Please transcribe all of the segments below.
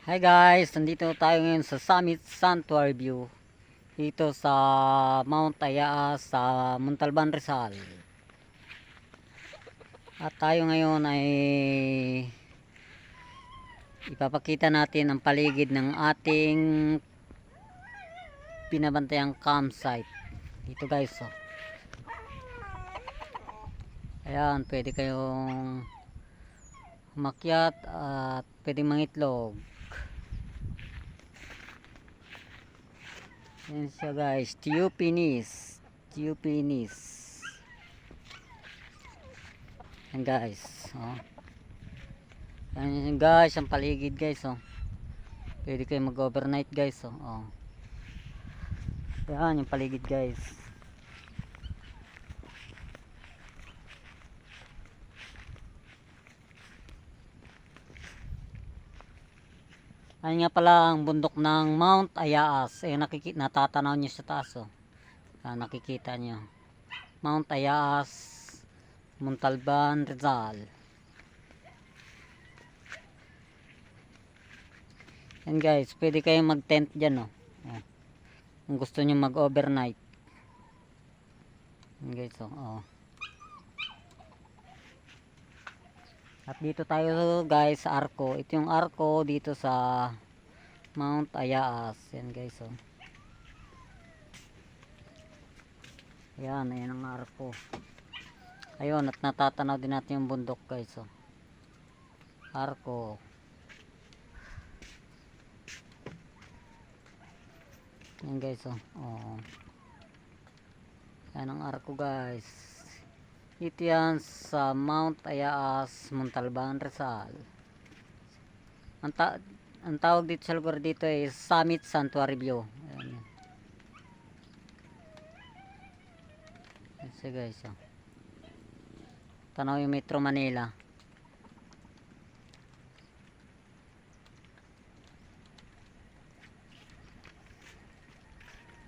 Hi guys, nandito tayo ngayon sa Summit Sanctuary View dito sa Mount Ayaas sa Montalban, Rizal. At tayo ngayon ay ipapakita natin ang paligid ng ating binabantayang campsite. Dito guys, oh. Ayan, pwede kayong umakyat at pwede mangitlog. Yan siya guys, Tiyupinis. Yan guys, oh. Yan guys, ang paligid guys, oh. Pwede kayo mag-overnight guys, oh. Oh. Yan yung paligid guys. Ayun nga pala ang bundok ng Mount Ayaas. Eh natatanaw niyo sa taas, oh. Nakikita niyo. Mount Ayaas, Montalban, Rizal. Yan guys, pwede kayong mag-tent diyan, oh. Oh. Kung gusto niyo mag-overnight. Yan guys, oh. Oh. At dito tayo guys sa Arco. Ito yung Arco dito sa Mount Ayaas. Yan guys, oh. Ayan, ayan ang Arco. Ayun, at natatanaw din natin yung bundok guys, oh. Arco. Yan guys, oh. Oh. Yan ang Arco guys. Ito yan sa Mount Ayaas, Montalban, Rizal. Ang tawag dito sa lugar dito ay Summit Sanctuary View. Ayan. Yan siya guys, oh. Tanaw yung Metro Manila.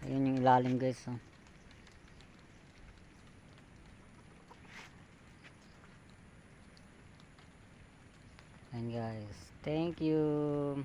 Ayun yung ilalim guys, oh. Ayan guys, thank you.